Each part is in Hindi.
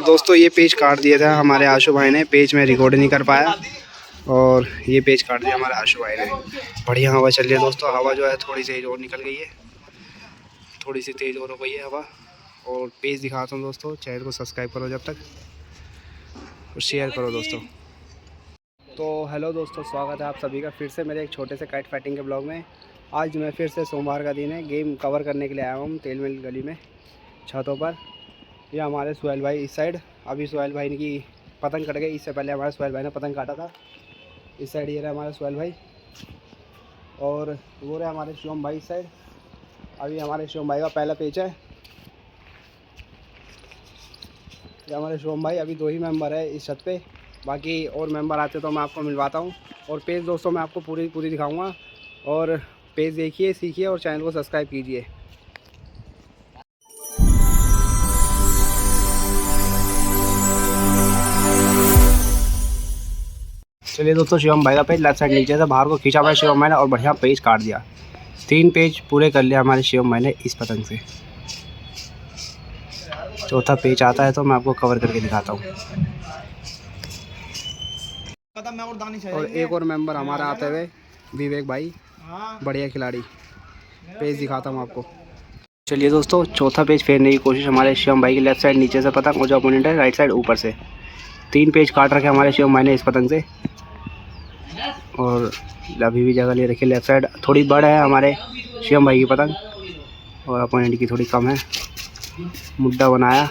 दोस्तों ये पेज काट दिया था हमारे आशु भाई ने, पेज में रिकॉर्ड नहीं कर पाया और ये पेज काट दिया हमारे आशु भाई ने। बढ़िया हवा चल रही है दोस्तों, हवा जो है थोड़ी सी और निकल गई है, थोड़ी सी तेज़ और हो गई है हवा। और पेज दिखाता हूँ दोस्तों, चैनल को सब्सक्राइब करो जब तक और शेयर करो दोस्तों। तो हेलो दोस्तों, स्वागत है आप सभी का फिर से मेरे एक छोटे से काइट फाइटिंग के ब्लॉग में। आज मैं फिर से सोमवार का दिन है, गेम कवर करने के लिए आया हूँ तेल मिल गली में छतों पर। ये हमारे सुहेल भाई इस साइड, अभी सुहेल भाई की पतंग कट गई, इससे पहले हमारे सुहेल भाई ने पतंग काटा था। इस साइड ये रहा हमारा सुहेल भाई और वो रहे हमारे शिवम भाई इस साइड। अभी हमारे शिवम भाई का पहला पेच है। ये हमारे शिवम भाई, अभी 2 ही मेंबर है इस छत पे, बाकी और मेंबर आते तो मैं आपको मिलवाता हूँ। और पेज दोस्तों मैं आपको पूरी दिखाऊँगा। और पेज देखिए, सीखिए और चैनल को सब्सक्राइब कीजिए। चलिए दोस्तों, शिवम भाई का पेज लेफ्ट साइड नीचे से बाहर को खींचा हमारे शिवम भाई ने और बढ़िया पेज काट दिया। 3 पेज पूरे कर लिया हमारे शिवम भाई ने इस पतंग से। चौथा पेज आता है तो मैं आपको कवर करके दिखाता हूँ। और एक और मेंबर हमारा आते हुए विवेक भाई, बढ़िया खिलाड़ी। पेज दिखाता हूँ आपको। चलिए दोस्तों, चौथा पेज फेरने की कोशिश हमारे शिवम भाई की लेफ्ट साइड नीचे से पतंग और जो अपोनेंट है राइट साइड ऊपर से। 3 पेज काट रखे हमारे शिवम भाई ने इस पतंग से और अभी भी जगह ले रखी लेफ्ट साइड। थोड़ी बड़ है हमारे शिवम भाई की पतंग और अपोनेंट की थोड़ी कम है। मुद्दा बनाया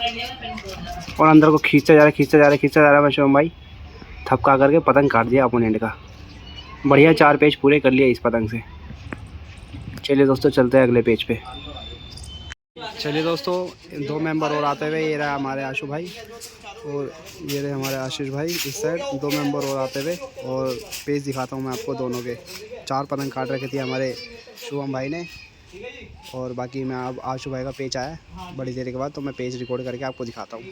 और अंदर को खींचते जा रहा है शिवम भाई, थपका करके पतंग काट दिया अपोनेंट का। बढ़िया 4 पेज पूरे कर लिए इस पतंग से। चलिए दोस्तों, चलते हैं अगले पेज पे। चलिए दोस्तों, 2 मेंबर और आते हुए ये रहा हमारे आशु भाई और ये रहे हमारे आशीष भाई इस साइड। 2 मेंबर और आते हुए और पेज दिखाता हूँ मैं आपको दोनों के। 4 पतंग काट रखी थी हमारे शुभम भाई ने और बाकी मैं अब आशु भाई का पेज आया बड़ी देर के बाद, तो मैं पेज रिकॉर्ड करके आपको दिखाता हूँ।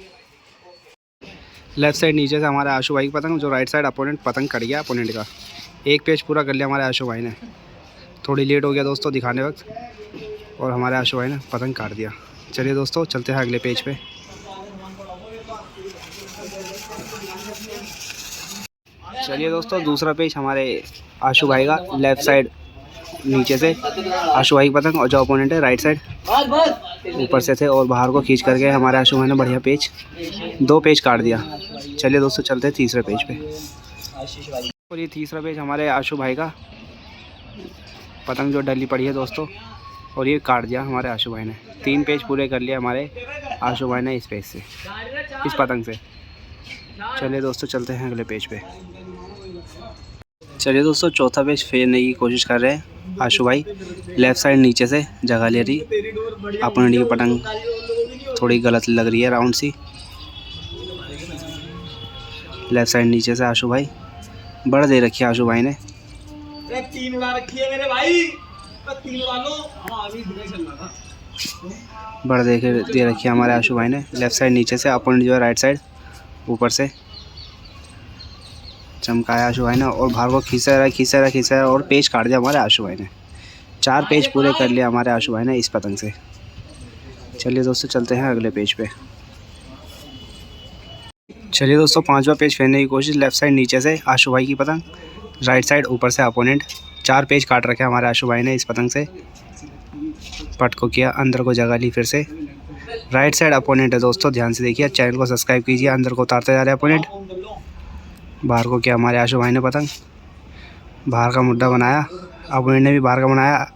लेफ्ट साइड नीचे से हमारे आशु भाई की पतंग, जो राइट साइड अपोनेंट पतंग कट गया अपोनेंट का। 1 पेज पूरा कर लिया हमारे आशु भाई ने। थोड़ी लेट हो गया दोस्तों दिखाने वक्त और हमारे आशु भाई ने पतंग काट दिया। चलिए दोस्तों, चलते हैं अगले पेज पे। चलिए दोस्तों, दूसरा पेज हमारे आशु भाई का, लेफ्ट साइड नीचे से आशु भाई की पतंग और जो अपोनेंट है राइट साइड ऊपर से थे और बाहर को खींच करके हमारे आशु भाई ने बढ़िया पेज 2 पेज काट दिया। चलिए दोस्तों, चलते हैं तीसरे पेज पे। और ये तीसरा पेज हमारे आशु भाई का, पतंग जो डली पड़ी है दोस्तों और ये काट दिया हमारे आशु भाई ने। 3 पेज पूरे कर लिए हमारे आशु भाई ने इस पेज से, इस पतंग से। चलिए दोस्तों, चलते हैं अगले पेज पे। चलिए दोस्तों, चौथा पेज फेरने की कोशिश कर रहे हैं आशु भाई। लेफ़्ट साइड नीचे से जगह ले रही अपोनेंट की पतंग, थोड़ी गलत लग रही है राउंड सी। लेफ़्ट साइड नीचे से आशु भाई, बढ़ दे रखी है आशु भाई ने। 3 उड़ा रखी है मेरे भाई, 3 उड़ा लो। बढ़ दे रखी है हमारे आशु भाई ने। लेफ़्ट साइड नीचे से अपोनेंट जो है राइट साइड ऊपर से चमकाया आशु भाई ने और बाहर को खींचा रहा और पेज काट दिया हमारे आशु भाई ने। 4 पेज पूरे कर लिया हमारे आशु भाई ने इस पतंग से। चलिए दोस्तों, चलते हैं अगले पेज पे। चलिए दोस्तों, 5वां पेज फेरने की कोशिश। लेफ्ट साइड नीचे से आशु भाई की पतंग, राइट साइड ऊपर से अपोनेंट। 4 पेज काट रखे हमारे आशु भाई ने इस पतंग से। पट को किया, अंदर को जगह ली फिर से। राइट साइड अपोनेंट है दोस्तों, ध्यान से देखिए, चैनल को सब्सक्राइब कीजिए। अंदर को उतारते जा रहे हैं अपोनेंट। बाहर को किया हमारे आशु भाई ने पतंग, बाहर का मुद्दा बनाया, अपोनेंट ने भी बाहर का बनाया।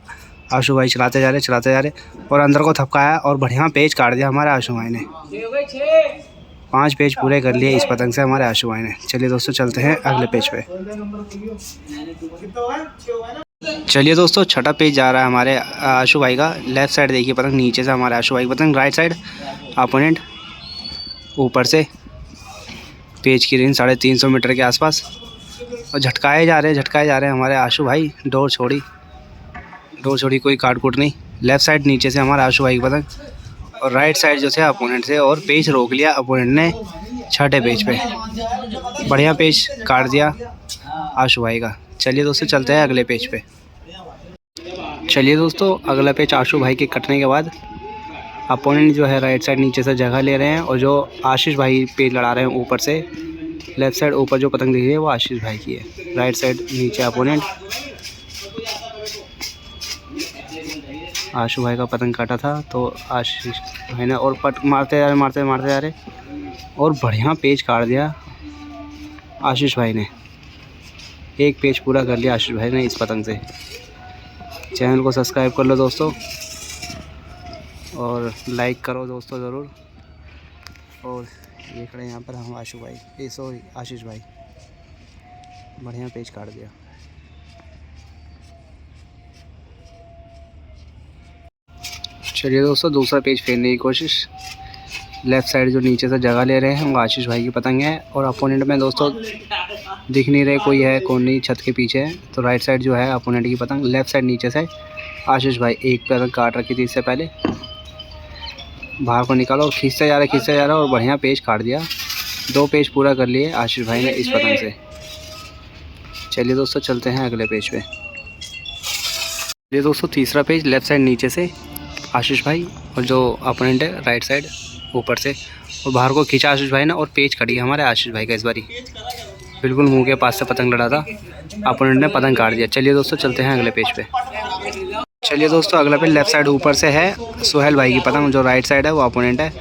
आशु भाई चलाते जा रहे और अंदर को थपकाया और बढ़िया पेज काट दिया हमारे आशु भाई ने। 5 पेज पूरे कर लिए इस पतंग से हमारे आशु भाई ने। चलिए दोस्तों, चलते हैं अगले पेज पे। चलिए दोस्तों, 6ठा पेज जा रहा है हमारे आशु भाई का। लेफ्ट साइड देखिए पतंग, नीचे से हमारे आशु भाई की पतंग, राइट साइड अपोनेंट ऊपर से। पेज की रेंज 350 मीटर के आसपास और झटकाए जा रहे हैं हमारे आशु भाई। डोर छोड़ी कोई काट कूट नहीं। लेफ़्ट साइड नीचे से हमारे आशु भाई की पतंग और राइट साइड जो थे अपोनेंट से और पेज रोक लिया अपोनेंट ने 6ठे पेज पे। बढ़िया पेज काट दिया आशु भाई का। चलिए दोस्तों, चलते हैं अगले पेज पे। चलिए दोस्तों, अगला पेज आशु भाई के कटने के बाद अपोनेंट जो है राइट साइड नीचे से जगह ले रहे हैं और जो आशीष भाई पेज लड़ा रहे हैं ऊपर से, लेफ्ट साइड ऊपर जो पतंग दिख रही है वो आशीष भाई की है। राइट साइड नीचे अपोनेंट। आशु भाई का पतंग काटा था तो आशीष भाई ने और पट मारते जा रहे और बढ़िया पेज काट दिया आशीष भाई ने। एक पेज पूरा कर लिया आशीष भाई ने इस पतंग से। चैनल को सब्सक्राइब कर लो दोस्तों और लाइक करो दोस्तों ज़रूर। और ये खड़े यहाँ पर हम आशु भाई, सॉरी आशीष भाई, बढ़िया पेज काट दिया। चलिए दोस्तों दूसरा पेज फेरने की कोशिश। लेफ़्ट साइड जो नीचे से जगह ले रहे हैं वो आशीष भाई की पतंग है और अपोनेंट में दोस्तों दिख नहीं रहे कोई है कौन नहीं, छत के पीछे है। तो राइट साइड जो है अपोनेंट की पतंग, लेफ़्ट साइड नीचे से आशीष भाई एक पतंग काट रखी थी इससे पहले। बाहर को निकालो और खींचते जा रहे और बढ़िया पेज काट दिया। 2 पेज पूरा कर लिए आशीष भाई ने इस पतंग से। चलिए दोस्तों चलते हैं अगले पेज पे। चलिए दोस्तों तीसरा पेज, लेफ़्ट साइड नीचे से आशीष भाई और जो अपोनेंट है राइट साइड ऊपर से, और बाहर को खींचा आशीष भाई ने और पेज कट गया हमारे आशीष भाई का। इस बारी बिल्कुल मुंह के पास से पतंग लड़ा था, अपोनेंट ने पतंग काट दिया। चलिए दोस्तों चलते हैं अगले पेज पे। चलिए दोस्तों अगला पेज लेफ़्ट साइड ऊपर से है सोहेल भाई की पतंग, जो राइट साइड है वो अपोनेंट है।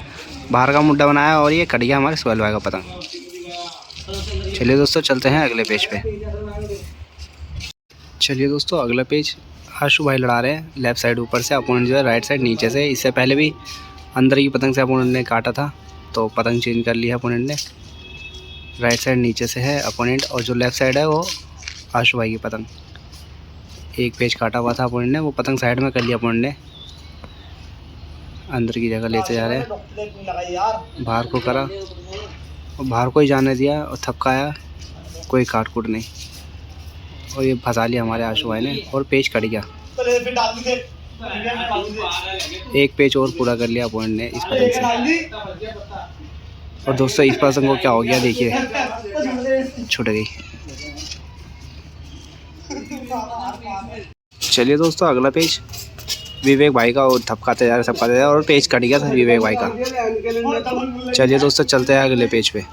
बाहर का मुड्ढा बनाया और ये कट गया हमारे सोहेल भाई का पतंग। चलिए दोस्तों चलते हैं अगले पेज पे। चलिए दोस्तों अगला पेज आशु भाई लड़ा रहे हैं लेफ़्ट साइड ऊपर से, अपोनेंट जो है राइट साइड नीचे से। इससे पहले भी अंदर की पतंग से अपोनेंट ने काटा था तो पतंग चेंज कर लिया अपोनेंट ने। राइट साइड नीचे से है अपोनेंट और जो लेफ़्ट साइड है वो आशु भाई की पतंग। एक पेज काटा हुआ था अपोनेंट ने, वो पतंग साइड में कर लिया अपोनेंट ने। अंदर की जगह लेते जा रहे हैं, बाहर को करा और बाहर को ही जाने दिया और थपकाया, कोई काट कूट नहीं और ये फंसा लिया हमारे आशु भाई ने और पेज कट गया। एक पेज और पूरा कर लिया अपोनेंट ने इस पतंग से। और दोस्तों इस पतंग को क्या हो गया देखिए, छूट गई। चलिए दोस्तों अगला पेज विवेक भाई का, और थपकाते जा रहे और पेज कट गया था विवेक भाई का। चलिए दोस्तों चलते हैं अगले पेज पे।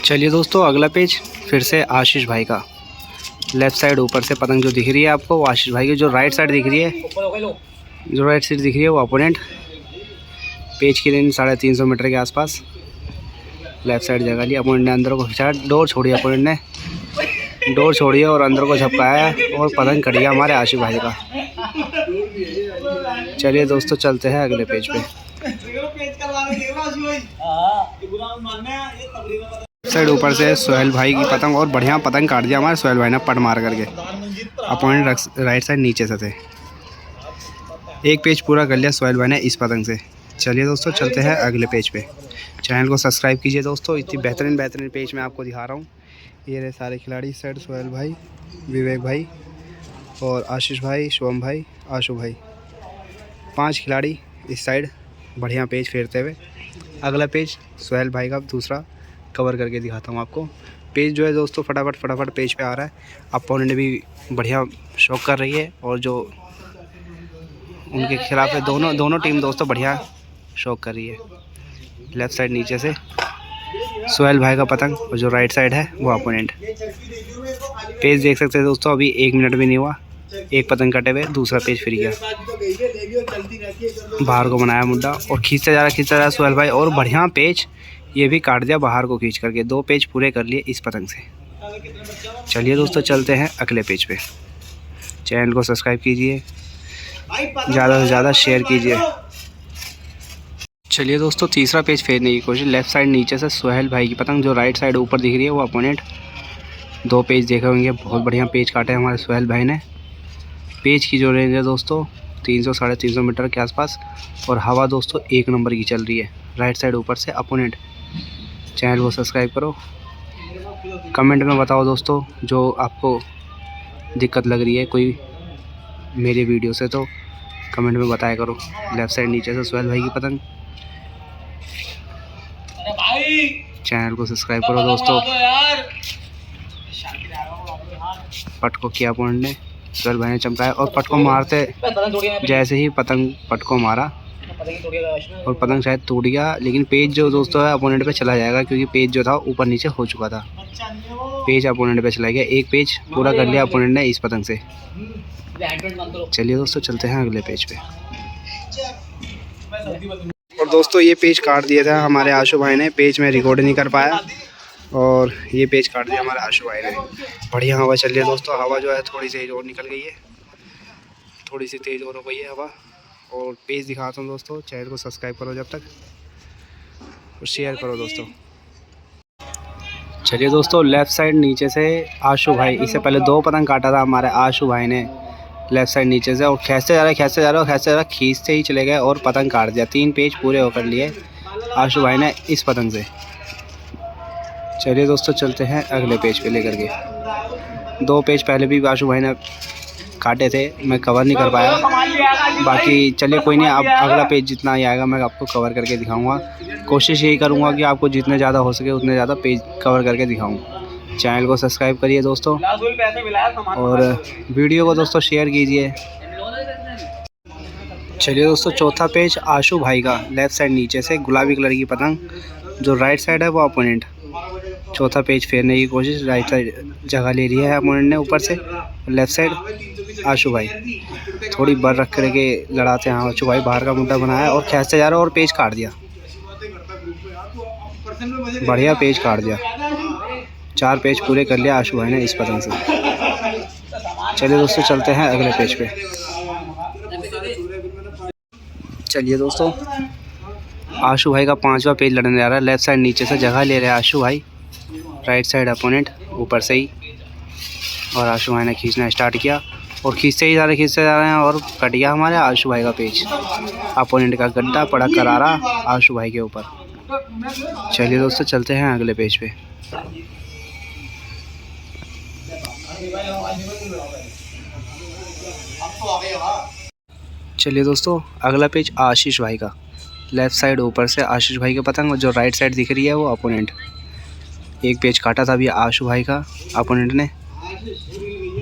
चलिए दोस्तों अगला पेज फिर से आशीष भाई का। लेफ़्ट साइड ऊपर से पतंग जो दिख रही है आपको वो आशीष भाई की, जो राइट साइड दिख रही है वो अपोनेंट। पेज की रेंज 350 मीटर के आसपास। लेफ़्ट साइड जगह ली, अपोनेंट ने अंदर को खिंचा, डोर छोड़ी अपोनेंट ने, डोर छोड़ी और अंदर को झपकाया और पतंग कट गया हमारे आशीष भाई का। चलिए दोस्तों चलते हैं अगले पेज पे। साइड ऊपर से सोहेल भाई की पतंग और बढ़िया पतंग काट दिया हमारे सोहेल भाई ने पट मार करके। अपोनेंट राइट साइड नीचे से थे। एक पेज पूरा कर लिया सोहेल भाई ने इस पतंग से। चलिए दोस्तों चलते हैं अगले पेज पे। चैनल को सब्सक्राइब कीजिए दोस्तों, इतनी बेहतरीन पेज मैं आपको दिखा रहा हूँ। ये रहे सारे खिलाड़ी, इस साइड सोहेल भाई, विवेक भाई और आशीष भाई, शुभम भाई, आशु भाई, 5 खिलाड़ी इस साइड बढ़िया पेज फेरते हुए। अगला पेज सोहेल भाई का दूसरा कवर करके दिखाता हूँ आपको। पेज जो है दोस्तों फटाफट पेज पे आ रहा है। अपोनेंट भी बढ़िया शौक कर रही है और जो उनके खिलाफ है दोनों टीम दोस्तों बढ़िया शौक कर रही है। लेफ़्ट साइड नीचे से सोहेल भाई का पतंग और जो राइट साइड है वो अपोनेंट। पेज देख सकते हैं दोस्तों, अभी 1 मिनट भी नहीं हुआ, एक पतंग कटे हुए, दूसरा पेज फिर गया। बाहर को बनाया मुद्दा और खींचते जा रहा सोहेल भाई और बढ़िया पेज ये भी काट दिया बाहर को खींच करके। 2 पेज पूरे कर लिए इस पतंग से। चलिए दोस्तों चलते हैं अगले पेज पे। चैनल को सब्सक्राइब कीजिए, ज़्यादा से ज़्यादा शेयर कीजिए। चलिए दोस्तों तीसरा पेज फेरने की कोशिश। लेफ़्ट साइड नीचे से सोहेल भाई की पतंग, जो राइट साइड ऊपर दिख रही है वो अपोनेंट। 2 पेज देखे होंगे, बहुत बढ़िया पेज काटे हमारे सोहेल भाई ने। पेज की जो रेंज है दोस्तों 300-350 मीटर के आसपास और हवा दोस्तों 1 नंबर की चल रही है। राइट साइड ऊपर से अपोनेंट। चैनल को सब्सक्राइब करो, कमेंट में बताओ दोस्तों जो आपको दिक्कत लग रही है कोई मेरे वीडियो से, तो कमेंट में बताया करो। लेफ़्ट साइड नीचे से सोहेल भाई की पतंग। चैनल को सब्सक्राइब करो दोस्तों। पट को किया अपोनेंट ने, गर्ल भाई ने चमकाया और पट को मारते जैसे ही पतंग पट को मारा और पतंग शायद टूट गया, लेकिन पेज जो दोस्तों है अपोनेंट पे चला जाएगा क्योंकि पेज जो था ऊपर नीचे हो चुका था। पेज अपोनेंट पे चला गया, एक पेज पूरा कर लिया अपोनेंट ने इस पतंग से। चलिए दोस्तों चलते हैं अगले पेज पे। और दोस्तों ये पेज काट दिया था हमारे आशु भाई ने, पेज में रिकॉर्ड नहीं कर पाया और ये पेज काट दिया हमारे आशु भाई ने। बढ़िया हवा चल रही है दोस्तों, हवा जो है थोड़ी सी और निकल गई है, थोड़ी सी तेज़ और हो गई है हवा। और पेज दिखाता हूँ दोस्तों, चैनल को सब्सक्राइब करो जब तक और शेयर करो दोस्तों। चलिए दोस्तों लेफ़्ट साइड नीचे से आशु भाई, इससे पहले 2 पतंग काटा था हमारे आशु भाई ने लेफ़्ट साइड नीचे से, और खींचते जा रहे खींचते ही चले गए और पतंग काट दिया। 3 पेज पूरे होकर लिए आशु भाई ने इस पतंग से। चलिए दोस्तों चलते हैं अगले पेज पे लेकर के। 2 पेज पहले भी आशु भाई ने काटे थे, मैं कवर नहीं कर पाया, बाकी चलिए कोई नहीं, अब अगला पेज जितना ही आएगा मैं आपको कवर करके दिखाऊंगा। कोशिश यही करूंगा कि आपको जितने ज़्यादा हो सके उतने ज़्यादा पेज कवर करके दिखाऊं। चैनल को सब्सक्राइब करिए दोस्तों और वीडियो को दोस्तों शेयर कीजिए। चलिए दोस्तों चौथा पेज आशु भाई का, लेफ़्ट साइड नीचे से गुलाबी कलर की पतंग, जो राइट साइड है वो अपोनेंट। चौथा पेज फेरने की कोशिश, राइट साइड जगह ले रही है अपोनेंट ने ऊपर से, लेफ़्ट साइड आशु भाई थोड़ी बर रख करके लड़ाते हैं। आशु भाई बाहर का मुद्दा बनाया और खींचते जा रहा है और पेज काट दिया, बढ़िया पेज काट दिया। 4 पेज पूरे कर लिया आशु भाई ने इस पतंग से। चलिए दोस्तों चलते हैं अगले पेज पे। चलिए दोस्तों आशु भाई का 5वां पेज लड़ने जा रहा है, लेफ़्ट साइड नीचे से जगह ले रहे हैं आशु भाई, राइट साइड अपोनेंट ऊपर से ही। और आशु भाई ने खींचना स्टार्ट किया और खींचते जा रहे हैं और कट गया हमारे आशु भाई का पेज। अपोनेंट का गड्ढा पड़ा करारा आशु भाई के ऊपर। चलिए दोस्तों चलते हैं अगले पेज पे। चलिए दोस्तों अगला पेज आशीष भाई का, लेफ़्ट साइड ऊपर से आशीष भाई के पतंग और जो राइट साइड दिख रही है वो अपोनेंट। एक पेज काटा था अभी आशु भाई का अपोनेंट ने,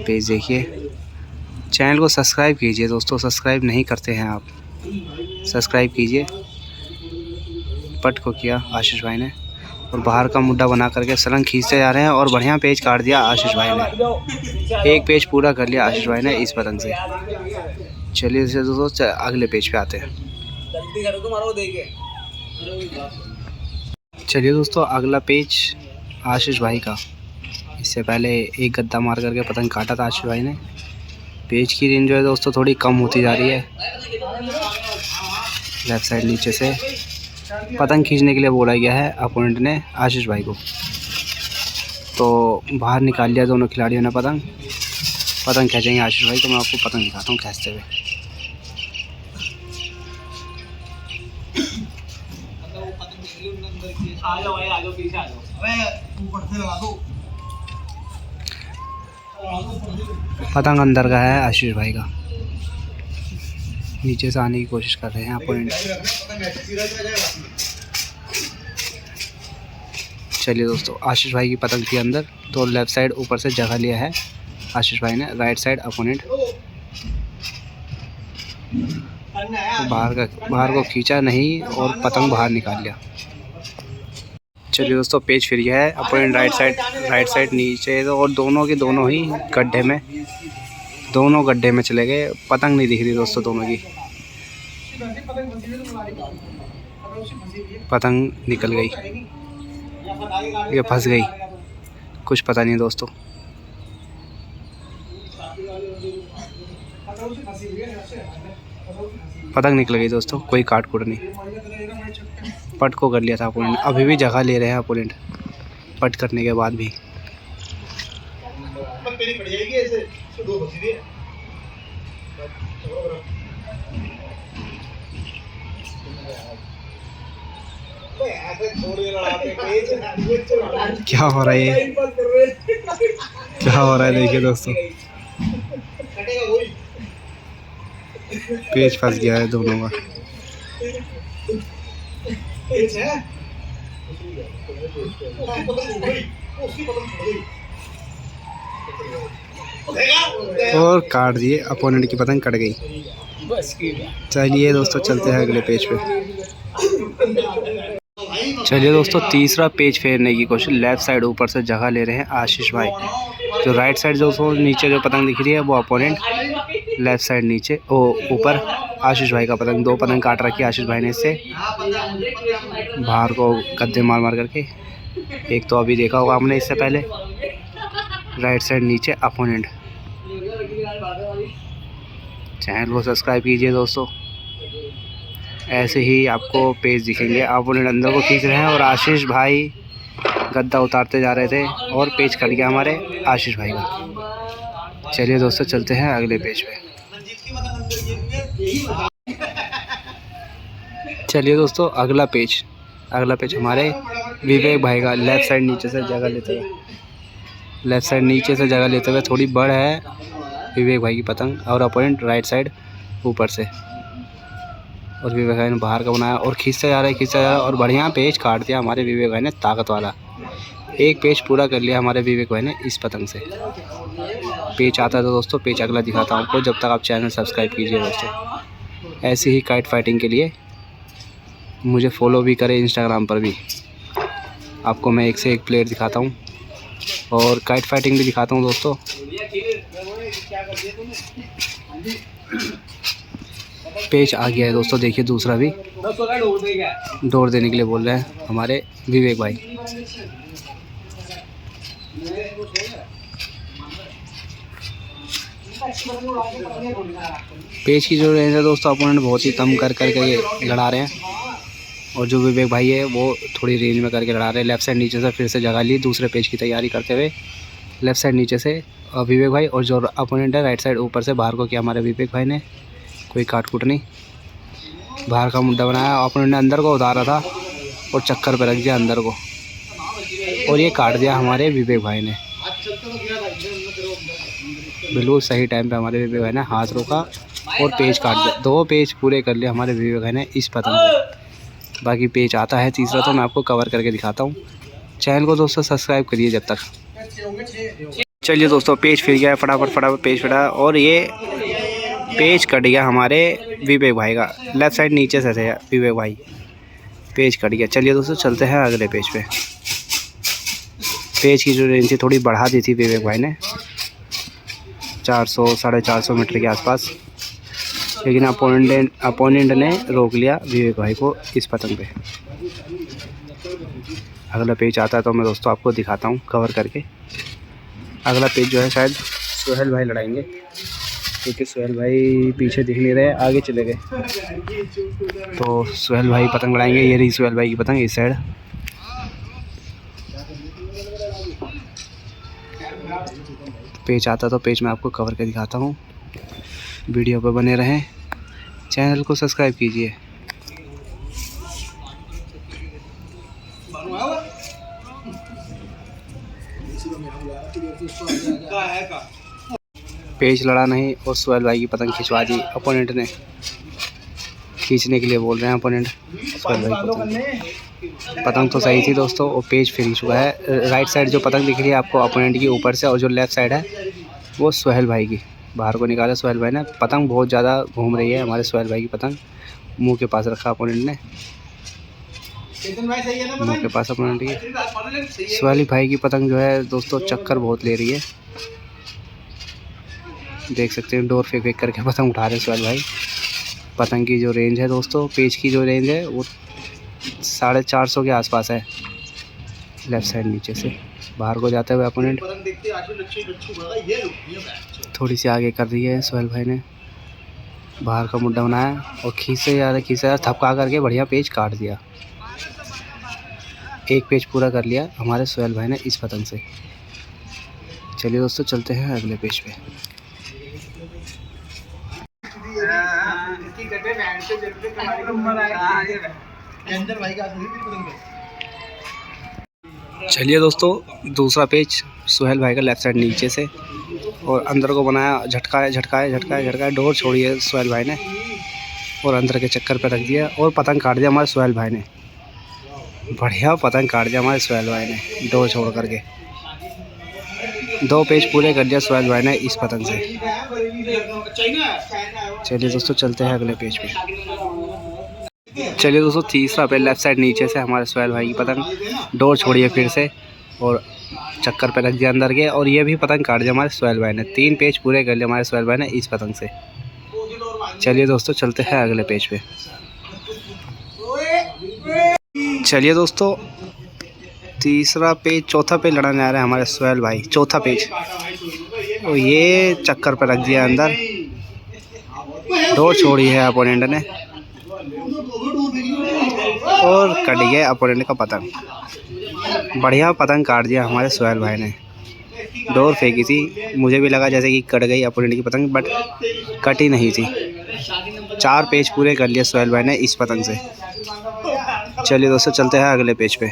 पेज देखिए। चैनल को सब्सक्राइब कीजिए दोस्तों, सब्सक्राइब नहीं करते हैं आप, सब्सक्राइब कीजिए। पट को किया आशीष भाई ने और बाहर का मुद्दा बना करके सलंग खींचते जा रहे हैं और बढ़िया पेज काट दिया आशीष भाई ने। एक पेज पूरा कर लिया आशीष भाई ने इस पतंग से। चलिए दोस्तों अगले पेज पे आते हैं। चलिए दोस्तों अगला पेज आशीष भाई का, इससे पहले एक गद्दा मार करके पतंग काटा था आशीष भाई ने। पेज की रेंज जो है दोस्तों थोड़ी कम होती जा रही है। लेफ़्ट साइड नीचे से पतंग खींचने के लिए बोला गया है अपोनेंट ने आशीष भाई को, तो बाहर निकाल लिया दोनों खिलाड़ियों ने पतंग। पतंग खींचेंगे आशीष भाई, तो मैं आपको पतंग दिखाता हूँ खींचते हुए। पतंग अंदर का है आशीष भाई का, नीचे से आने की कोशिश कर रहे हैं अपोनेंट। चलिए दोस्तों आशीष भाई की पतंग थी अंदर, तो लेफ़्ट साइड ऊपर से जगह लिया है आशीष भाई ने, राइट साइड अपोनेंट। बाहर को खींचा नहीं और पतंग बाहर निकाल लिया। चलिए दोस्तों पेज फिर गया है, अपोनेंट राइट साइड नीचे, और दोनों के दोनों ही गड्ढे में, दोनों गड्ढे में चले गए। पतंग नहीं दिख रही दोस्तों दोनों की, पतंग निकल गई, ये फंस गई, कुछ पता नहीं दोस्तों। पतंग निकल गई दोस्तों, कोई काट कूट नहीं। पट को कर लिया था अपोनेंट, अभी भी जगह ले रहे हैं अपोनेंट पट करने के बाद भी। क्या हो रहा है, क्या हो रहा है देखिए दोस्तों, पेज फंस गया है दोनों का। और काट दिए, अपोनेंट की पतंग कट गई। चलिए दोस्तों चलते हैं अगले पेज पे। चलिए दोस्तों तीसरा पेज फेरने की कोशिश। लेफ्ट साइड ऊपर से जगह ले रहे हैं आशीष भाई। जो राइट साइड जो नीचे जो पतंग दिख रही है वो अपोनेंट, लेफ्ट साइड नीचे ओ ऊपर आशीष भाई का पतंग। 2 पतंग काट रखी है आशीष भाई ने इससे बाहर को गद्दे मार मार करके। एक तो अभी देखा होगा आपने इससे पहले। राइट साइड नीचे अपोनेंट। चैनल को सब्सक्राइब कीजिए दोस्तों, ऐसे ही आपको पेज दिखेंगे। अपोनेंट अंदर को खींच रहे हैं और आशीष भाई गद्दा उतारते जा रहे थे और पेज कट गया हमारे आशीष भाई का। चलिए दोस्तों चलते हैं अगले पेज पे। चलिए दोस्तों अगला पेज हमारे विवेक भाई का। लेफ्ट साइड नीचे से जगह लेते हुए थोड़ी बड़ है विवेक भाई की पतंग और अपोनेंट राइट साइड ऊपर से। और विवेक भाई ने बाहर का बनाया और खींचते जा रहे और बढ़िया पेज काट दिया हमारे विवेक भाई ने, ताकत वाला। एक पेज पूरा कर लिया हमारे विवेक भाई ने इस पतंग से। पेज आता है तो दोस्तों पेज अगला दिखाता हूँ आपको, जब तक आप चैनल सब्सक्राइब कीजिए दोस्तों। ऐसे ही काइट फाइटिंग के लिए मुझे फॉलो भी करें इंस्टाग्राम पर भी। आपको मैं एक से एक प्लेयर दिखाता हूँ और काइट फाइटिंग भी दिखाता हूँ दोस्तों। पेज आ गया है दोस्तों, देखिए दूसरा भी डोर देने के लिए बोल रहे हैं हमारे विवेक भाई। पेज की जो रेंज है दोस्तों अपोनेंट बहुत ही कम कर करके लड़ा रहे हैं और जो विवेक भाई है वो थोड़ी रेंज में करके लड़ा रहे हैं। लेफ्ट साइड नीचे से फिर से जगह ली दूसरे पेज की तैयारी करते हुए। लेफ्ट साइड नीचे से विवेक भाई और जो अपोनेंट है राइट साइड ऊपर से बाहर को किया हमारे विवेक भाई ने। कोई काट कूट नहीं, बाहर का मुद्दा बनाया। अपोनेंट ने अंदर को उतारा था और चक्कर पे रख दिया अंदर को और ये काट दिया हमारे विवेक भाई ने। बिल्कुल सही टाइम पे हमारे विवेक भाई ने हाथ रोका और पेज काट दिया। 2 पेज पूरे कर लिए हमारे विवेक भाई ने इस पतंग पे। बाकी पेज आता है तीसरा तो मैं आपको कवर करके दिखाता हूँ। चैनल को दोस्तों सब्सक्राइब करिए जब तक। चलिए दोस्तों पेज फिर गया, फटाफट पेज फटा और ये पेज कट गया हमारे विवेक भाई का। लेफ्ट साइड नीचे से थे विवेक भाई, पेज कट गया। चलिए दोस्तों चलते हैं अगले पेज पे। पेज की जो रेंज थी थोड़ी बढ़ा दी थी विवेक भाई ने 400 450 मीटर के आसपास, लेकिन अपोनेंट ने रोक लिया विवेक भाई को इस पतंग पे। अगला पेज आता है तो मैं दोस्तों आपको दिखाता हूँ कवर करके। अगला पेज जो है शायद सुहेल भाई लड़ाएंगे, क्योंकि सुहेल भाई पीछे दिख नहीं रहे, आगे चले गए। तो सुहेल भाई पतंग लड़ाएंगे। ये रही सुहेल भाई की पतंग इस साइड। पेज आता तो पेज मैं आपको कवर कर दिखाता हूँ। वीडियो पर बने रहें, चैनल को सब्सक्राइब कीजिए। पेज लड़ा नहीं और सुहेल भाई की पतंग खिंचवा दी अपोनेंट ने। खींचने के लिए बोल रहे हैं अपोनेंट सुहेल भाई। पतंग तो सही थी दोस्तों और पेज फिर चुका है। राइट साइड जो पतंग दिख रही है आपको अपोनेंट की ऊपर से, और जो लेफ्ट साइड है वो सुहेल भाई की। बाहर को निकाला सुहेल भाई ने। पतंग बहुत ज़्यादा घूम रही है हमारे सुहेल भाई की पतंग। मुंह के पास रखा अपोनेंट ने, मुंह के पास अपोनेंट की। सुहेल भाई की पतंग जो है दोस्तों चक्कर बहुत ले रही है, देख सकते हैं। डोर फेंक करके पतंग उठा रहे सुहेल भाई। पतंग की जो रेंज है दोस्तों, पेज की जो रेंज है वो 450 के आसपास है। लेफ्ट साइड नीचे से बाहर को जाते हुए अपोनेंट थोड़ी सी आगे कर रही है सुहेल भाई ने। बाहर का मुद्दा बनाया और खींचे जा रहा थपका करके बढ़िया पेज काट दिया। एक पेज पूरा कर लिया हमारे सुहेल भाई ने इस पतंग से। चलिए दोस्तों चलते हैं अगले पेज पे। चलिए दोस्तों दूसरा पेज सुहेल भाई का लेफ्ट साइड नीचे से और अंदर को बनाया। झटकाया डोर छोड़ी है सुहेल भाई ने और अंदर के चक्कर पे रख दिया और पतंग काट दिया हमारे सुहेल भाई ने। बढ़िया पतंग काट दिया हमारे सुहेल भाई ने डोर छोड़ करके। 2 पेज पूरे कर लिया सोहेल भाई ने इस पतंग से। चलिए दोस्तों चलते हैं अगले पेज पे। चलिए दोस्तों तीसरा पेज लेफ्ट साइड नीचे से हमारे सोहेल भाई की पतंग डोर छोड़ी है फिर से और चक्कर पे रख दिया अंदर के, और ये भी पतंग काट दिया हमारे सोहेल भाई ने। 3 पेज पूरे कर लिए हमारे सोहेल भाई ने इस पतंग से। चलिए दोस्तों चलते हैं अगले पेज पे। चलिए दोस्तों तीसरा पेज चौथा पेज लड़ाने आ रहे हैं हमारे सोहेल भाई। चौथा पेज और ये चक्कर पे रख दिया अंदर, डोर छोड़ी है अपोनेंट ने और कट गया अपोनेंट का पतंग। बढ़िया पतंग काट दिया हमारे सोहेल भाई ने। डोर फेंकी थी, मुझे भी लगा जैसे कि कट गई अपोनेंट की पतंग, बट कटी नहीं थी। 4 पेज पूरे कर लिए सोहेल भाई ने इस पतंग से। चलिए दोस्तों चलते हैं अगले पेज पे।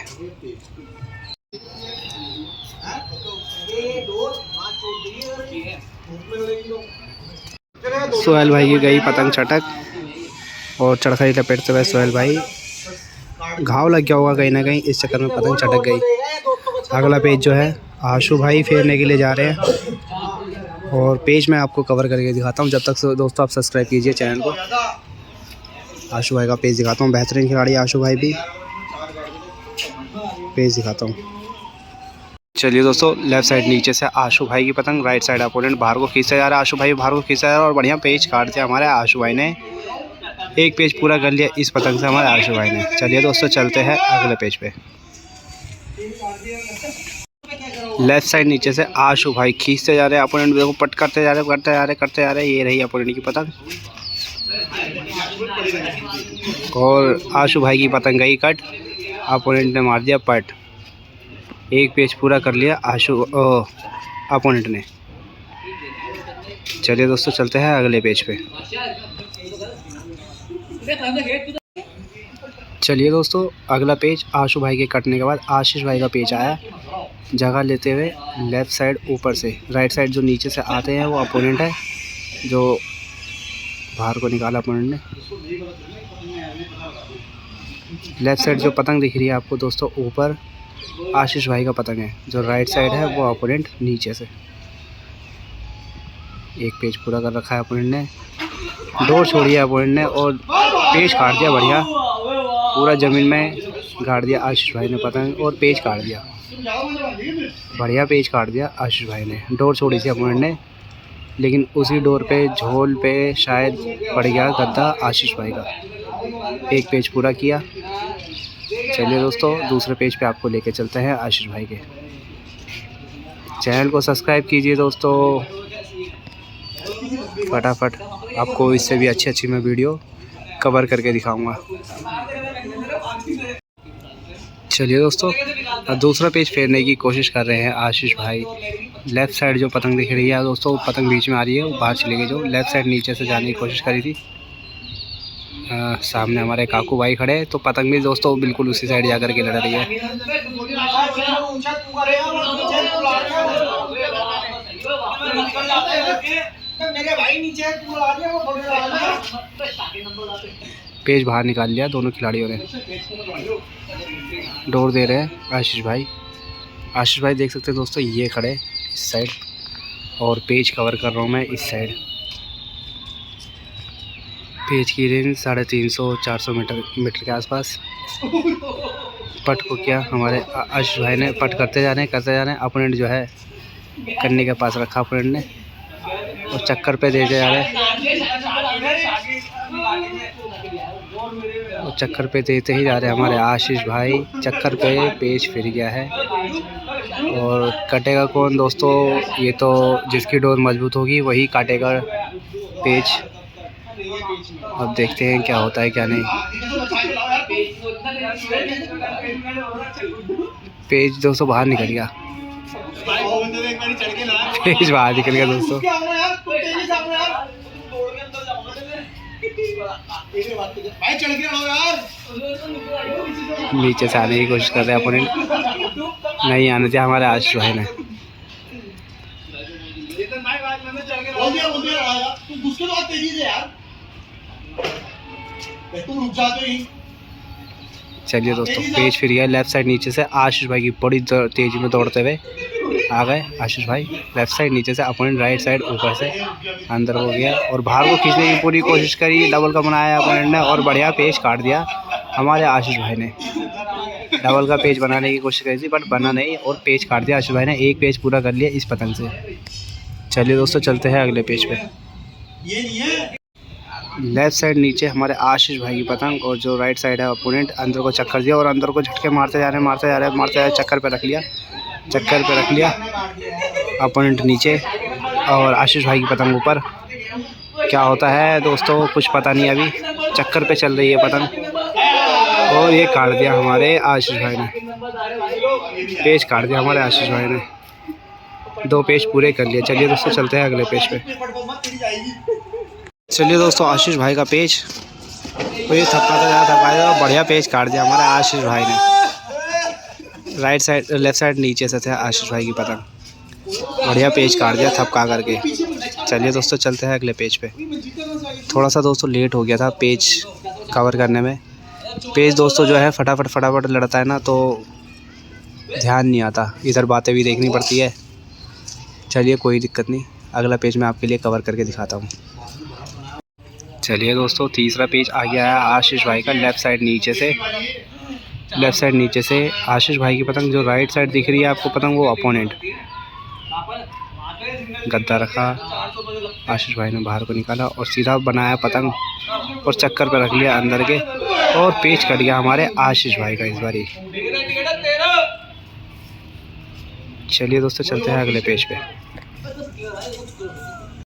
सोहेल भाई की गई पतंग चटक और चरखाई लपेटते हुए सोहेल भाई घाव लग गया होगा कहीं ना कहीं, इस चक्कर में पतंग चटक गई। अगला पेज जो है आशु भाई फेरने के लिए जा रहे हैं और पेज मैं आपको कवर करके दिखाता हूं। जब तक दोस्तों आप सब्सक्राइब कीजिए चैनल को। आशु भाई का पेज दिखाता हूं, बेहतरीन खिलाड़ी आशु भाई भी। पेज दिखाता हूं। चलिए दोस्तों लेफ्ट साइड नीचे से आशु भाई की पतंग, राइट साइड अपोनेंट बाहर को खींचा जा रहा है। आशु भाई बाहर को खींचा जा रहा है और बढ़िया पेज काट दिया हमारे आशु भाई ने। 1 पेज पूरा कर लिया इस पतंग से हमारे आशु भाई ने। चलिए दोस्तों चलते हैं अगले पेज पे। लेफ्ट साइड नीचे से आशु भाई खींचते जा रहे हैं, अपोनेंट देखो पट करते जा रहे हैं। ये रही अपोनेंट की पतंग और आशु भाई की पतंग गई कट, अपोनेंट ने मार दिया पट। 1 पेज पूरा कर लिया अपोनेंट ने। चलिए दोस्तों चलते हैं अगले पेज पे। चलिए दोस्तों अगला पेज आशु भाई के कटने के बाद आशीष भाई का पेज आया जगह लेते हुए लेफ़्ट साइड ऊपर से। राइट साइड जो नीचे से आते हैं वो अपोनेंट है, जो बाहर को निकाला अपोनेंट ने। लेफ़्ट साइड जो पतंग दिख रही है आपको दोस्तों ऊपर आशीष भाई का पतंग है, जो राइट साइड है वो अपोनेंट नीचे से। 1 पेज पूरा कर रखा है अपोनेंट ने, डोर छोड़ी है अपोनेंट ने और पेज काट दिया बढ़िया, पूरा ज़मीन में गाड़ दिया आशीष भाई ने पतंग और पेज काट दिया। बढ़िया पेज काट दिया आशीष भाई ने। डोर छोड़ी थी अपोनेंट ने, लेकिन उसी डोर पे झोल पे शायद पड़ गया गद्दा आशीष भाई का। 1 पेज पूरा किया। चलिए दोस्तों दूसरे पेज पे आपको लेके चलते हैं आशीष भाई के। चैनल को सब्सक्राइब कीजिए दोस्तों फटाफट, आपको इससे भी अच्छी मैं वीडियो कवर करके दिखाऊंगा। चलिए दोस्तों दूसरा पेज फेरने की कोशिश कर रहे हैं आशीष भाई। लेफ़्ट साइड जो पतंग दिख रही है दोस्तों, पतंग बीच में आ रही है, वो बाहर चली गई। जो लेफ़्ट साइड नीचे से जाने की कोशिश करी थी, सामने हमारे काकू भाई खड़े, तो पतंग भी दोस्तों बिल्कुल उसी साइड जा कर के लड़ रही है। पेज बाहर निकाल लिया दोनों खिलाड़ियों ने। डोर दे रहे हैं आशीष भाई। आशीष भाई देख सकते हैं दोस्तों, ये खड़े इस साइड और पेज कवर कर रहा हूँ मैं इस साइड। पेज की रेंज 350-400 मीटर के आसपास। पट को क्या हमारे आशीष भाई ने पट करते जा रहे हैं। अपोनेंट जो है कन्ने के पास रखा अपोनेंट ने और चक्कर पे देते जा रहे हैं और चक्कर पे देते ही जा रहे हैं हमारे आशीष भाई। चक्कर पे पेज फिर गया है और कटेगा कौन दोस्तों? ये तो जिसकी डोर मजबूत होगी वही काटेगा पेज। अब देखते हैं क्या होता है क्या नहीं। पेज दोस्तों बाहर निकल गया, पेज बाहर निकल गया दोस्तों। नीचे से आने की कोशिश कर रहे हैं अपोनेंट, नहीं आने दिया हमारे आशीष भाई ने। चलिए दोस्तों पेज फिर गया लेफ़्ट साइड नीचे से आशीष भाई की बड़ी तेजी में दौड़ते हुए आ गए आशीष भाई। लेफ्ट साइड नीचे से, अपोनेंट राइट साइड ऊपर से अंदर हो गया और बाहर को खींचने की पूरी कोशिश करी, डबल का बनाया अपोनेंट ने और बढ़िया पेज काट दिया हमारे आशीष भाई ने। डबल का पेज बनाने की कोशिश करी थी बट बना नहीं और पेज काट दिया आशीष भाई ने। एक पेज पूरा कर लिया इस पतंग से। चलिए दोस्तों चलते हैं अगले पेज पे। लेफ्ट साइड नीचे हमारे आशीष भाई की पतंग और जो राइट साइड है अपोनेंट अंदर को चक्कर दिया और अंदर को झटके मारते जा रहे हैं, चक्कर पे रख लिया अपोनेंट नीचे और आशीष भाई की पतंग ऊपर। क्या होता है दोस्तों कुछ पता नहीं, अभी चक्कर पे चल रही है पतंग और ये काट दिया हमारे आशीष भाई ने, पेज काट दिया हमारे आशीष भाई ने। 2 पेज पूरे कर लिए। चलिए दोस्तों चलते हैं अगले पेज पे। चलिए दोस्तों आशीष भाई का पेज तो ये थपका बढ़िया पेज काट दिया हमारे आशीष भाई ने। राइट साइड लेफ्ट साइड नीचे से थे आशीष भाई की पतंग, बढ़िया पेज काट दिया थपका करके। चलिए दोस्तों चलते हैं अगले पेज पे। थोड़ा सा दोस्तों लेट हो गया था पेज कवर करने में। पेज दोस्तों जो है फटाफट लड़ता है ना तो ध्यान नहीं आता, इधर बातें भी देखनी पड़ती है। चलिए कोई दिक्कत नहीं, अगला पेज मैं आपके लिए कवर करके दिखाता हूँ। चलिए दोस्तों तीसरा पेज आ गया है आशीष भाई का। लेफ़्ट साइड नीचे से आशीष भाई की पतंग, जो राइट साइड दिख रही है आपको पतंग वो अपोनेंट। गद्दा रखा, आशीष भाई ने बाहर को निकाला और सीधा बनाया पतंग और चक्कर पे रख लिया अंदर के और पेज कट गया हमारे आशीष भाई का इस बारी। चलिए दोस्तों चलते हैं अगले पेज पे।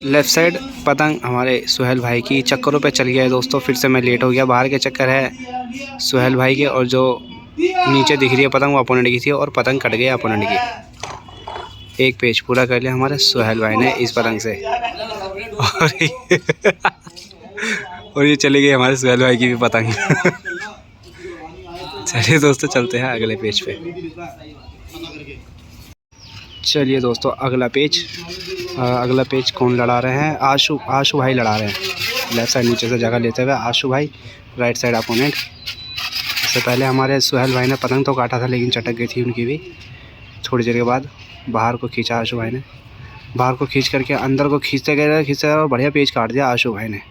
लेफ़्ट साइड पतंग हमारे सुहेल भाई की चक्करों पे चल गया है दोस्तों। फिर से मैं लेट हो गया, बाहर के चक्कर है सुहेल भाई के और जो नीचे दिख रही है पतंग वो अपोनेंट की थी और पतंग कट गई अपोनेंट की। एक पेज पूरा कर लिया हमारे सुहेल भाई ने इस पतंग से और ये चली गई हमारे सुहेल भाई की भी पतंग। चलिए दोस्तों चलते हैं अगले पेज पे। चलिए दोस्तों अगला पेज कौन लड़ा रहे हैं? आशु भाई लड़ा रहे हैं। लेफ्ट साइड नीचे से जगह लेते हुए आशु भाई, राइट साइड अपोनेंट। इससे पहले हमारे सुहेल भाई ने पतंग तो काटा था लेकिन चटक गई थी उनकी भी। थोड़ी देर के बाद बाहर को खींचा आशु भाई ने, बाहर को खींच करके अंदर को खींचते गए और बढ़िया पेज काट दिया आशु भाई ने।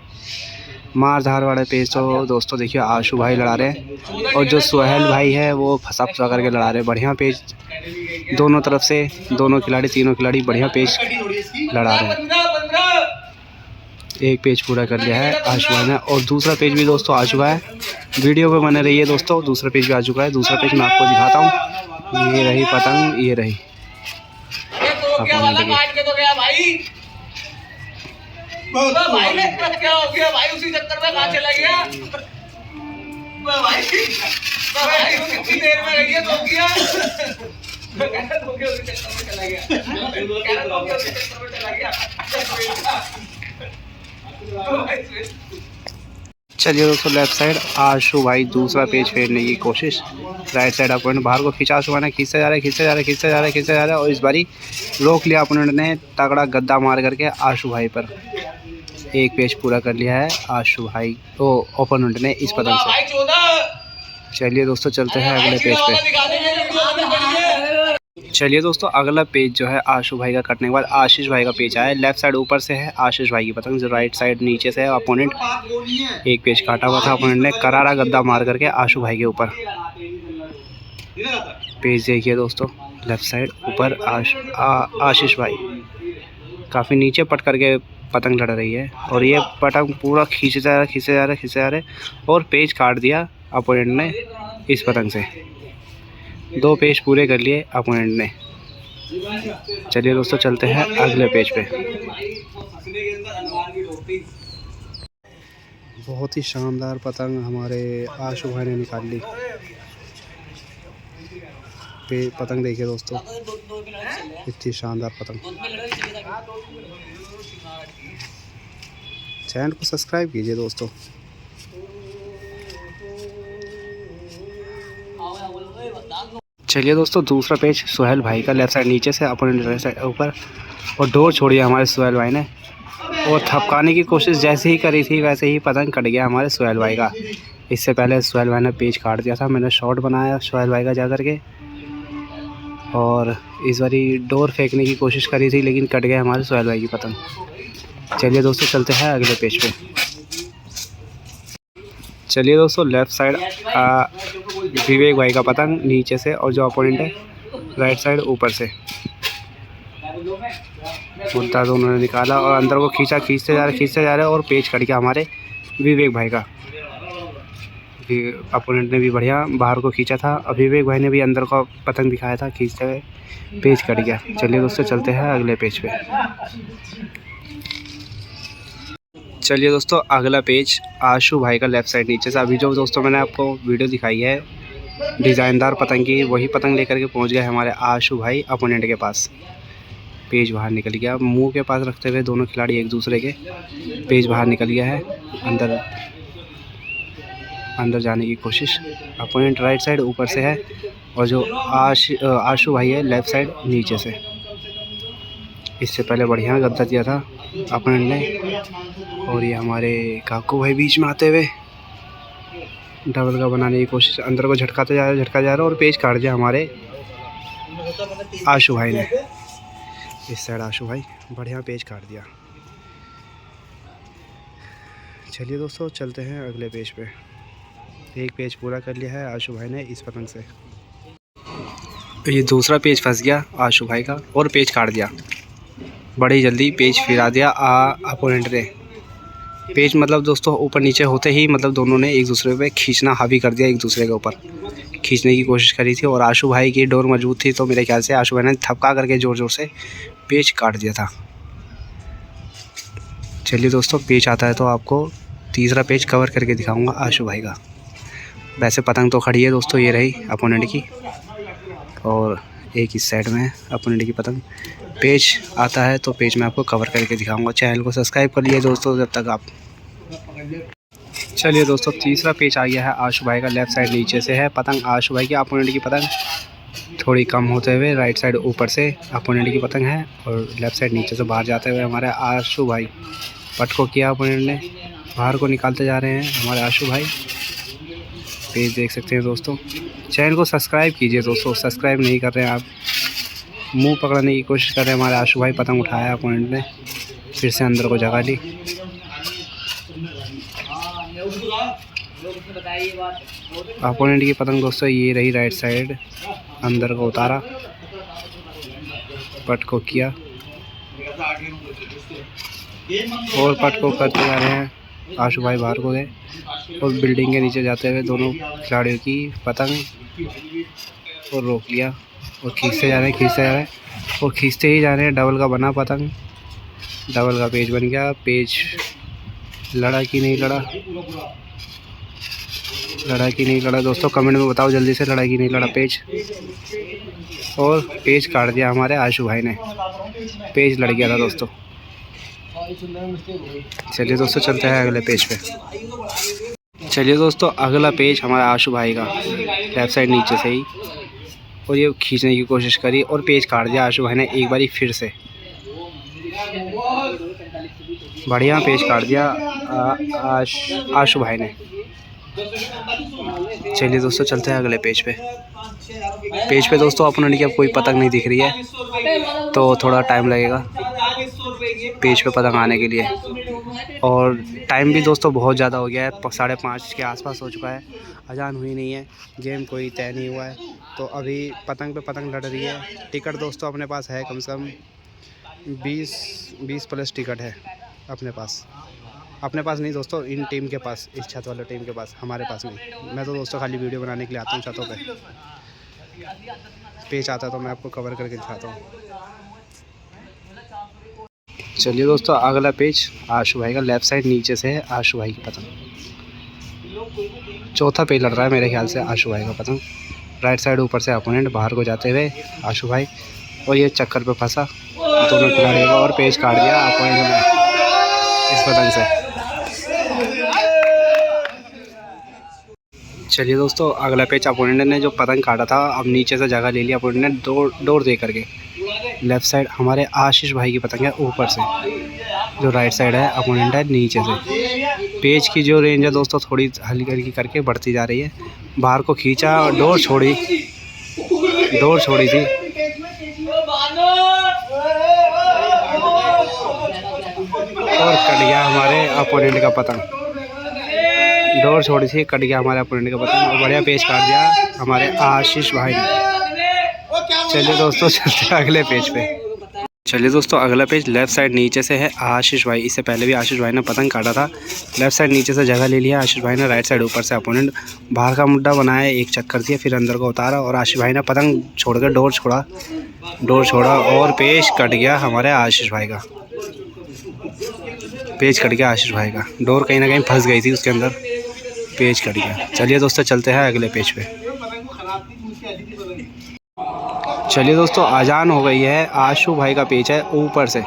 मार धार वाले पेज तो दोस्तों देखिए आशु भाई लड़ा रहे हैं और जो सुहेल भाई है वो फंसा करके लड़ा रहे हैं। बढ़िया पेज दोनों तरफ से, तीनों खिलाड़ी बढ़िया पेज लड़ा रहे हैं। एक पेज पूरा कर लिया है आशु भाई ने और दूसरा पेज भी दोस्तों आ चुका है। वीडियो पे बने रहिए दोस्तों, दूसरा पेज भी आ चुका है। दूसरा पेज मैं आपको दिखाता हूँ। ये रही पतंग, ये रही भाई ने क्या हो गया भाई, उसी चक्कर में कहाँ चला गया भाई कितनी देर में गई है तो गया उसी चक्कर में चला गया। चलिए दोस्तों लेफ्ट साइड आशु भाई दूसरा पेज फेरने की कोशिश। राइट साइड अपोनेंट बाहर को खींचा, आशु भाई ने खींचते जा रहे और इस बारी रोक लिया अपोनेंट ने तगड़ा गद्दा मार करके आशु भाई पर। एक पेज पूरा कर लिया है आशु भाई ओपोनेंट ने इस पतंग से। चलिए दोस्तों चलते हैं अगले पेज पे। चलिए दोस्तों अगला पेज जो है आशु भाई का कटने के बाद आशीष भाई का पेज आया। लेफ्ट साइड ऊपर से है आशीष भाई की पतंग, जो राइट साइड नीचे से है अपोनेंट। एक पेज काटा हुआ था अपोनेंट ने, करारा गद्दा मार करके आशु भाई के ऊपर। पेज देखिए दोस्तों लेफ्ट साइड ऊपर आशीष भाई काफ़ी नीचे पट करके पतंग लड़ रही है और ये पतंग पूरा खींचे जा रहे और पेज काट दिया अपोनेंट ने इस पतंग से। 2 पेज पूरे कर लिए अपोनेंट ने। चलिए दोस्तों चलते हैं अगले पेज पे। बहुत ही शानदार पतंग हमारे आशु भाई ने निकाल ली। पतंग देखिए दोस्तों, इतनी शानदार पतंग। चैनल को सब्सक्राइब कीजिए दोस्तों। चलिए दोस्तों दूसरा पेज सुहेल भाई का, लेफ्ट साइड नीचे से अपोनेंट राइट साइड ऊपर और डोर छोड़ी हमारे सुहेल भाई ने और थपकाने की कोशिश जैसे ही करी थी वैसे ही पतंग कट गया हमारे सुहेल भाई का। इससे पहले सुहेल भाई ने पेज काट दिया था, मैंने शॉट बनाया सुहेल भाई का जा करके और इस बारी डोर फेंकने की कोशिश करी थी लेकिन कट गया हमारे सोहेल भाई की पतंग। चलिए दोस्तों चलते हैं अगले पेज पे। चलिए दोस्तों लेफ़्ट साइड विवेक भाई का पतंग नीचे से और जो अपोनेंट है राइट साइड ऊपर से मुद्दा दोनों ने निकाला और अंदर को खींचते जा रहे और पेज कट गया हमारे विवेक भाई का। अपोनेंट ने भी बढ़िया बाहर को खींचा था, अब विवेक भाई ने भी अंदर का पतंग दिखाया था, खींचते हुए पेज कट गया। चलिए दोस्तों चलते हैं अगले पेज पे। चलिए दोस्तों अगला पेज आशु भाई का लेफ़्ट साइड नीचे से। अभी जो दोस्तों मैंने आपको वीडियो दिखाई है डिज़ाइनदार पतंग की, वही पतंग लेकर के पहुंच गए हमारे आशु भाई अपोनेंट के पास। पेज बाहर निकल गया, मुंह के पास रखते हुए दोनों खिलाड़ी एक दूसरे के। पेज बाहर निकल गया है, अंदर जाने की कोशिश। अपोनेंट राइट साइड ऊपर से है और जो आशु भाई है लेफ़्ट साइड नीचे से। इससे पहले बढ़िया गद्दा दिया था अपोनेंट ने। और ये हमारे काकू भाई बीच में आते हुए डबल का बनाने की कोशिश, अंदर को झटका जा रहा और पेज काट दिया हमारे आशु भाई ने। इस साइड आशु भाई बढ़िया पेज काट दिया। चलिए दोस्तों चलते हैं अगले पेज पे। एक पेज पूरा कर लिया है आशु भाई ने इस पतंग से। ये दूसरा पेज फंस गया आशु भाई का और पेज काट दिया। बड़ी जल्दी पेज फिरा दिया अपोनेंट ने। पेज मतलब दोस्तों ऊपर नीचे होते ही मतलब दोनों ने एक दूसरे पे खींचना हावी कर दिया, एक दूसरे के ऊपर खींचने की कोशिश करी थी। और आशु भाई की डोर मजबूत थी तो मेरे ख्याल से आशु भाई ने थपका करके ज़ोर ज़ोर से पेज काट दिया था। चलिए दोस्तों पेज आता है तो आपको तीसरा पेज कवर करके दिखाऊंगा आशु भाई का। वैसे पतंग तो खड़ी है दोस्तों, ये रही अपोनेंट की और एक इस साइड में अपोनेंट की पतंग। पेज आता है तो पेज में आपको कवर करके दिखाऊंगा। चैनल को सब्सक्राइब कर लिए दोस्तों जब तक आप। चलिए दोस्तों तीसरा पेज आ गया है आशु भाई का लेफ़्ट साइड नीचे से है पतंग आशु भाई की। अपोनेंट की पतंग थोड़ी कम होते हुए राइट साइड ऊपर से अपोनेंट की पतंग है और लेफ़्ट साइड नीचे से बाहर जाते हुए हमारे आशु भाई। पट को किया अपोनेंट ने, बाहर को निकालते जा रहे हैं हमारे आशु भाई। पेज देख सकते हैं दोस्तों। चैनल को सब्सक्राइब कीजिए दोस्तों, सब्सक्राइब नहीं कर रहे हैं आप। मुंह पकड़ने की कोशिश कर रहे हैं हमारे आशु भाई। पतंग उठाया अपोनेंट ने, फिर से अंदर को जगा ली। अपोनेंट की पतंग दोस्तों ये रही राइट साइड, अंदर को उतारा, पट को किया और पट को करते जा रहे हैं। आशु भाई बाहर को गए और बिल्डिंग के नीचे जाते हुए दोनों खिलाड़ियों की पतंग और रोक लिया और खींचते जा रहे हैं और खींचते ही जा रहे हैं। डबल का बना पतंग, डबल का पेज बन गया। पेज लड़ा कि नहीं लड़ा दोस्तों कमेंट में बताओ जल्दी से, लड़ा कि नहीं लड़ा पेज। और पेज काट दिया हमारे आशु भाई ने, पेज लड़ गया था दोस्तों। चलिए दोस्तों चलते हैं अगले पेज पे। चलिए दोस्तों अगला पेज हमारा आशु भाई का लेफ़्ट साइड नीचे से ही, और ये खींचने की कोशिश करी और पेज काट दिया आशु भाई ने एक बारी फिर से। बढ़िया पेज काट दिया आशु भाई ने। चलिए दोस्तों चलते हैं अगले पेज पे दोस्तों अपोनेंट की अब कोई पतंग नहीं दिख रही है तो थोड़ा टाइम लगेगा पेज पे पतंग आने के लिए। और टाइम भी दोस्तों बहुत ज़्यादा हो गया है, 5:30 के आसपास हो चुका है। अजान हुई नहीं है, गेम कोई तय नहीं हुआ है तो अभी पतंग पे पतंग लड़ रही है। टिकट दोस्तों अपने पास है कम से कम 20 प्लस टिकट है अपने पास नहीं दोस्तों, इन टीम के पास, इस छत वाले टीम के पास, हमारे पास नहीं। मैं तो दोस्तों खाली वीडियो बनाने के लिए आता हूँ छतों पे। पेज आता है तो मैं आपको कवर करके दिखाता हूँ। चलिए दोस्तों अगला पेज आशु भाई का लेफ़्ट साइड नीचे से है आशु भाई की पतंग। चौथा पेज लड़ रहा है मेरे ख्याल से आशु भाई का पतंग। राइट साइड ऊपर से अपोनेंट, बाहर को जाते हुए आशु भाई, और ये चक्कर पे फंसा दोनों खिलाड़ियों को और पेज काट दिया अपोनेंट ने इस पतंग से। चलिए दोस्तों अगला पेज अपोनेंट ने जो पतंग काटा था अब नीचे से जगह ले लिया अपोनेंट ने डोर दे करके। लेफ़्ट साइड हमारे आशीष भाई की पतंग है ऊपर से, जो राइट साइड है अपोनेंट है नीचे से। पेज की जो रेंज है दोस्तों थोड़ी हल्की हल्की करके बढ़ती जा रही है। बाहर को खींचा और डोर छोड़ी थी और कट गया हमारे अपोनेंट का पतंग, डोर छोड़ी थी, कट गया हमारे अपोनेंट का पतंग। और बढ़िया पेज काट दिया हमारे आशीष भाई ने। चलिए दोस्तों चलते हैं अगले पेज पे। चलिए दोस्तों अगला पेज लेफ्ट साइड नीचे से है आशीष भाई। इससे पहले भी आशीष भाई ने पतंग काटा था। लेफ्ट साइड नीचे से जगह ले लिया आशीष भाई ने, राइट साइड ऊपर से अपोनेंट बाहर का मुड्डा बनाया, एक चक्कर दिया, फिर अंदर को उतारा और आशीष भाई ने पतंग छोड़कर डोर छोड़ा और पेज कट गया हमारे आशीष भाई का। पेज कट गया आशीष भाई का, डोर कहीं ना कहीं फंस गई थी उसके अंदर, पेज कट गया। चलिए दोस्तों चलते हैं अगले पेज पे। चलिए दोस्तों अजान हो गई है। आशु भाई का पेज है ऊपर से,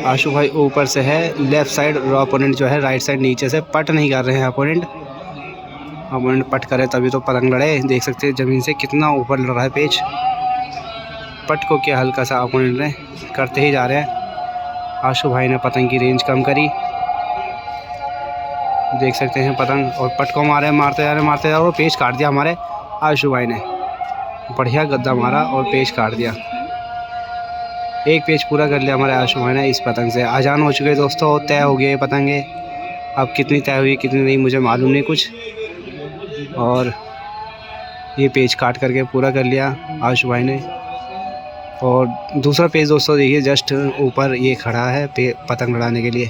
आशु भाई ऊपर से है लेफ़्ट साइड, और अपोनेंट जो है राइट साइड नीचे से पट नहीं कर रहे हैं। अपोनेंट पट करे तभी तो पतंग लड़े। देख सकते हैं ज़मीन से कितना ऊपर लड़ रहा है पेज। पट को क्या हल्का सा अपोनेंट ने करते ही जा रहे हैं। आशु भाई ने पतंग की रेंज कम करी, देख सकते हैं पतंग, और पट को मारते जा रहे और पेज काट दिया हमारे आशु भाई ने। बढ़िया गद्दा मारा और पेज काट दिया। एक पेज पूरा कर लिया हमारे आशु भाई ने इस पतंग से। अजान हो चुके दोस्तों, तय हो गए पतंगे। अब कितनी तय हुई कितनी नहीं मुझे मालूम नहीं कुछ। और ये पेज काट करके पूरा कर लिया आशु भाई ने। और दूसरा पेज दोस्तों देखिए जस्ट ऊपर ये खड़ा है पतंग लड़ाने के लिए।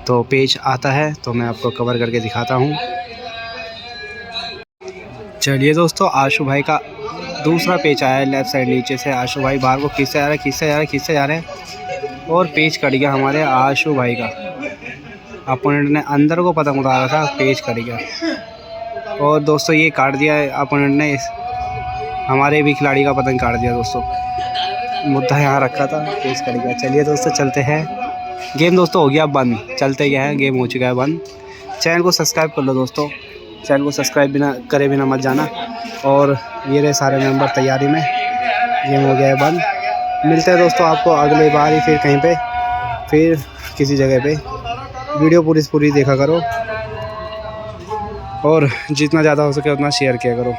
तो पेज आता है तो मैं आपको कवर करके दिखाता हूँ। चलिए दोस्तों आशु भाई का दूसरा पेज आया है लेफ़्ट साइड नीचे से। आशु भाई बाहर को खींचते जा रहे हैं और पेज कट गया हमारे आशु भाई का। अपोनेंट ने अंदर को पतंग उतारा था, पेज कट गया। और दोस्तों ये काट दिया है अपोनेंट ने, हमारे भी खिलाड़ी का पतंग काट दिया दोस्तों। मुद्दा यहाँ रखा था, पेज कट गया। चलिए दोस्तों चलते हैं। गेम दोस्तों हो गया बंद, चलते गए हैं, गेम हो चुका है बंद। चैनल को सब्सक्राइब कर लो दोस्तों, चैनल को सब्सक्राइब बिना मत जाना। और ये रहे सारे मेंबर तैयारी में, गेम हो गया है बंद। मिलते हैं दोस्तों आपको अगले बार ही फिर कहीं पे, फिर किसी जगह पे। वीडियो पूरी देखा करो और जितना ज़्यादा हो सके उतना शेयर किया करो।